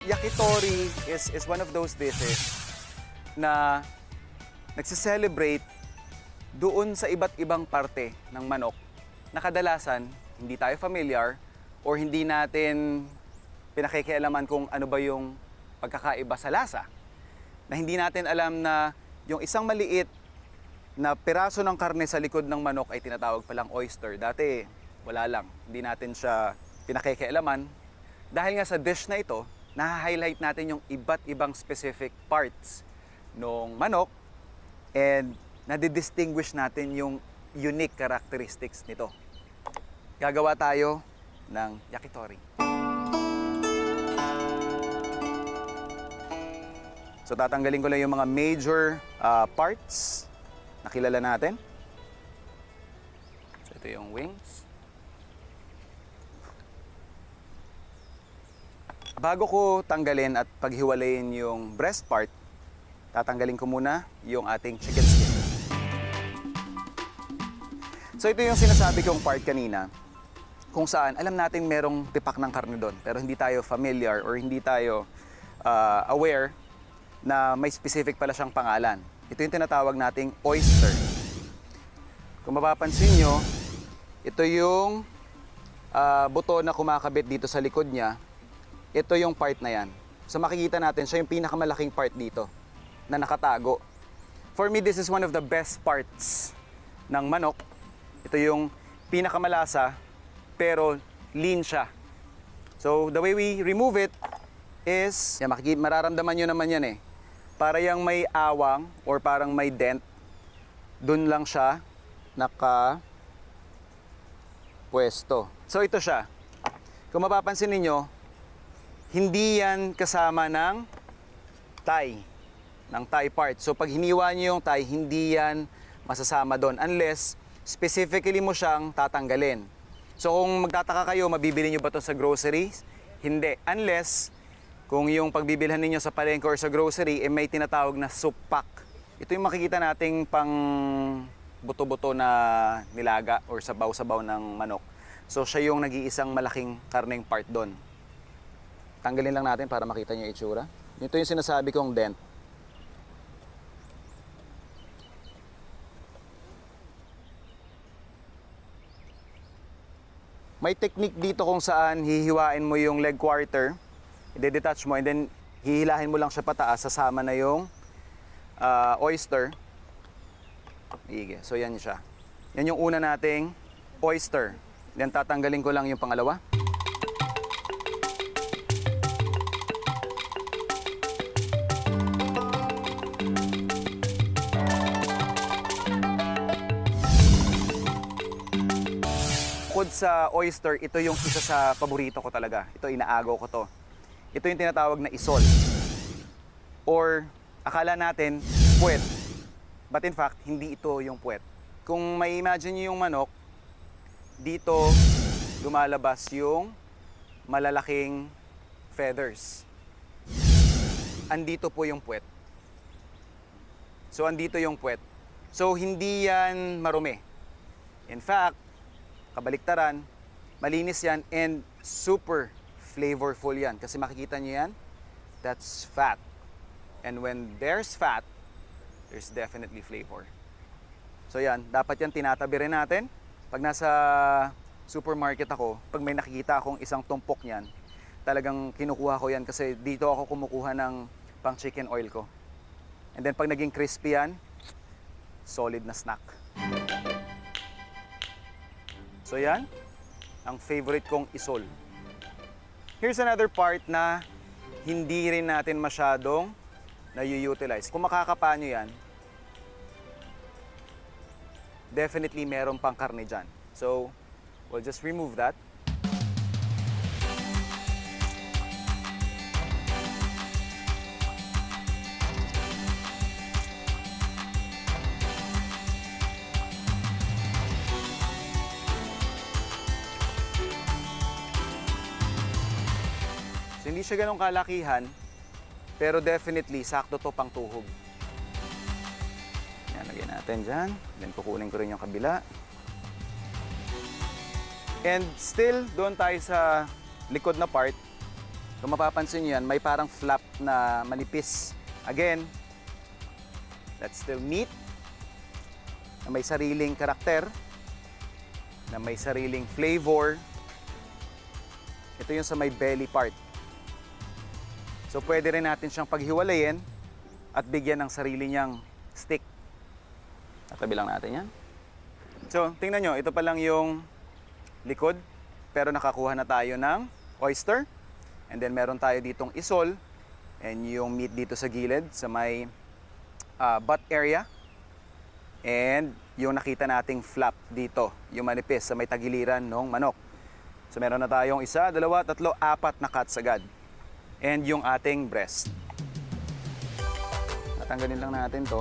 Yakitori is one of those dishes na nagsiselebrate doon sa iba't ibang parte ng manok na kadalasan hindi tayo familiar or hindi natin pinakikialaman kung ano ba yung pagkakaiba sa lasa. Na hindi natin alam na yung isang maliit na piraso ng karne sa likod ng manok ay tinatawag palang oyster. Dati wala lang, hindi natin siya pinakikialaman. Dahil nga sa dish na ito, na-highlight natin yung iba't ibang specific parts ng manok and nadidistinguish natin yung unique characteristics nito. Gagawa tayo ng yakitori. So tatanggalin ko lang yung mga major parts na kilala natin. So ito yung wings. Bago ko tanggalin at paghiwalayin yung breast part, tatanggalin ko muna yung ating chicken skin. So ito yung sinasabi kong part kanina, kung saan alam natin merong tipak ng karne doon, pero hindi tayo familiar or hindi tayo aware na may specific pala siyang pangalan. Ito yung tinatawag nating oyster. Kung mapapansin nyo, ito yung buto na kumakabit dito sa likod niya. Ito yung part na yan. So makikita natin, siya yung pinakamalaking part dito na nakatago. For me, this is one of the best parts ng manok. Ito yung pinakamalasa, pero lean siya. So the way we remove it is, yan, mararamdaman nyo naman yan eh. Para yung may awang or parang may dent, dun lang siya nakapwesto. So ito siya. Kung mapapansin ninyo, hindi yan kasama ng thigh part. So pag hiniwa nyo yung thigh, hindi yan masasama doon unless specifically mo siyang tatanggalin. So kung magtataka kayo, mabibili nyo ba ito sa groceries? Hindi. Unless kung yung pagbibilhan ninyo sa palengke or sa grocery, may tinatawag na soup pack. Ito yung makikita nating pang buto-buto na nilaga or sabaw-sabaw ng manok. So siya yung nag-iisang malaking karneng part doon. Tanggalin lang natin para makita nyo yung itsura. Ito yung sinasabi kong dent. May technique dito kung saan hihiwain mo yung leg quarter, i-detach mo, and then hihilahin mo lang siya pataas, sasama na yung oyster. Sige, so yan siya. Yan yung una nating oyster. Then tatanggalin ko lang yung pangalawa. Bukod sa oyster, ito yung isa sa paborito ko talaga. Ito, inaagaw ko to. Ito yung tinatawag na isol. Or, akala natin, puwet. But in fact, hindi ito yung puwet. Kung may imagine nyo yung manok, dito lumalabas yung malalaking feathers. Andito po yung puwet. So, andito yung puwet. So, hindi yan marumi. In fact, kabaliktaran, malinis yan and super flavorful yan. Kasi makikita nyo yan, that's fat. And when there's fat, there's definitely flavor. So yan, dapat yan tinatabi rin natin. Pag nasa supermarket ako, pag may nakikita akong isang tumpok niyan, talagang kinukuha ko yan kasi dito ako kumukuha ng pang chicken oil ko. And then pag naging crispy yan, solid na snack. So yan, ang favorite kong isol. Here's another part na hindi rin natin masyadong na-utilize. Kung makakapa nyo yan, definitely meron pang karne dyan. So, we'll just remove that. So, hindi siya ganong kalakihan, pero definitely, sakto to pang tuhog. Yan, lagyan natin dyan. Then, kukunin ko rin yung kabila. And still, doon tayo sa likod na part. Kung mapapansin nyo yan, may parang flap na manipis. Again, that's still meat na may sariling karakter, na may sariling flavor. Ito yung sa may belly part. So pwede rin natin siyang paghiwalayin at bigyan ng sarili niyang stick. Tatabi lang natin yan. So tingnan nyo, ito pa lang yung likod, pero nakakuha na tayo ng oyster. And then meron tayo ditong isol and yung meat dito sa gilid sa may butt area. And yung nakita nating flap dito, yung manipis sa may tagiliran ng manok. So meron na tayong 1, 2, 3, 4 na cuts agad. And yung ating breast. Tatanggalin lang natin to.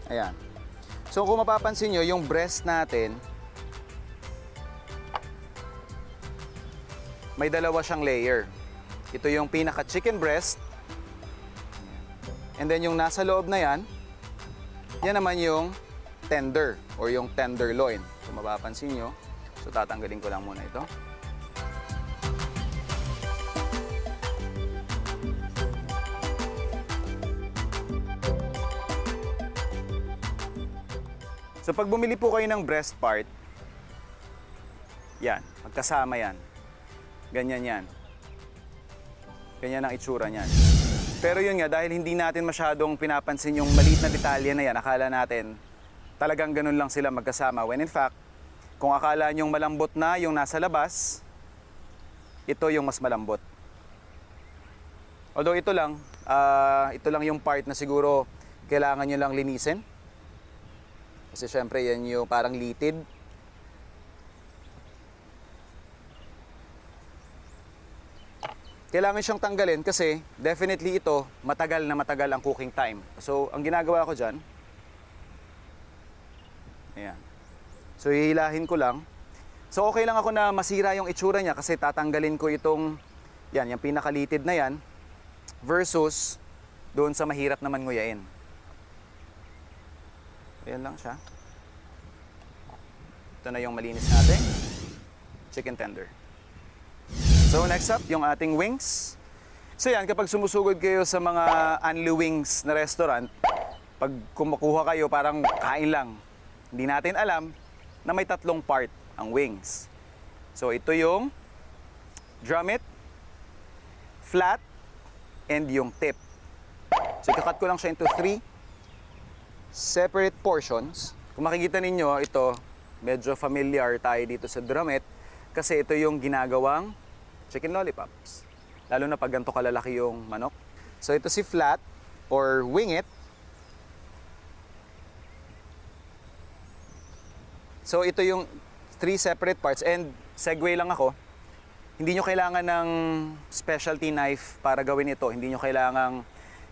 Ayan. So kung mapapansin nyo, yung breast natin, may dalawa siyang layer. Ito yung pinaka chicken breast. And then yung nasa loob na yan, yan naman yung tender or yung tenderloin. Kung mapapansin nyo, so tatanggalin ko lang muna ito. So pag bumili po kayo ng breast part, yan, magkasama yan. Ganyan yan. Ganyan ang itsura niyan. Pero yun nga, dahil hindi natin masyadong pinapansin yung maliit na detalye na yan, akala natin talagang ganun lang sila magkasama. When in fact, kung akala nyong malambot na yung nasa labas, ito yung mas malambot. Although ito lang yung part na siguro kailangan nyo lang linisin. Kasi syempre yan yung parang litid. Kailangan siyang tanggalin kasi definitely ito matagal ang cooking time. So ang ginagawa ko dyan, ayan. So hihilahin ko lang. So okay lang ako na masira yung itsura niya kasi tatanggalin ko itong, yan, yung pinakalitid na yan versus doon sa mahirap naman nguyain. Ayan lang siya. Ito na yung malinis natin chicken tender. So next up, yung ating wings. So yan, kapag sumusugod kayo sa mga Anli Wings na restaurant, pag kumukuha kayo parang kain lang. Hindi natin alam na may 3 part ang wings. So ito yung drummet, flat, and yung tip. So ikakat ko lang siya into 3 separate portions. Kung makikita ninyo, ito, medyo familiar tayo dito sa drummet kasi ito yung ginagawang chicken lollipops. Lalo na pag ganito kalalaki yung manok. So ito si flat or wing it. So ito yung 3 separate parts and segue lang ako. Hindi nyo kailangan ng specialty knife para gawin ito. Hindi nyo kailangan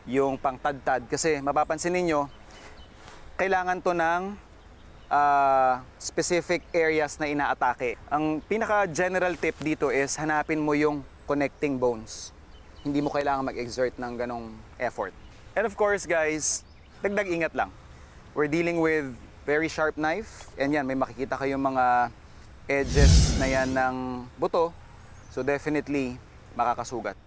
yung pangtadtad kasi mapapansin ninyo, kailangan to ng specific areas na inaatake. Ang pinaka-general tip dito is hanapin mo yung connecting bones. Hindi mo kailangan mag-exert ng ganong effort. And of course guys, dagdag ingat lang. We're dealing with very sharp knife. And yan, may makikita kayong mga edges na yan ng buto. So definitely, makakasugat.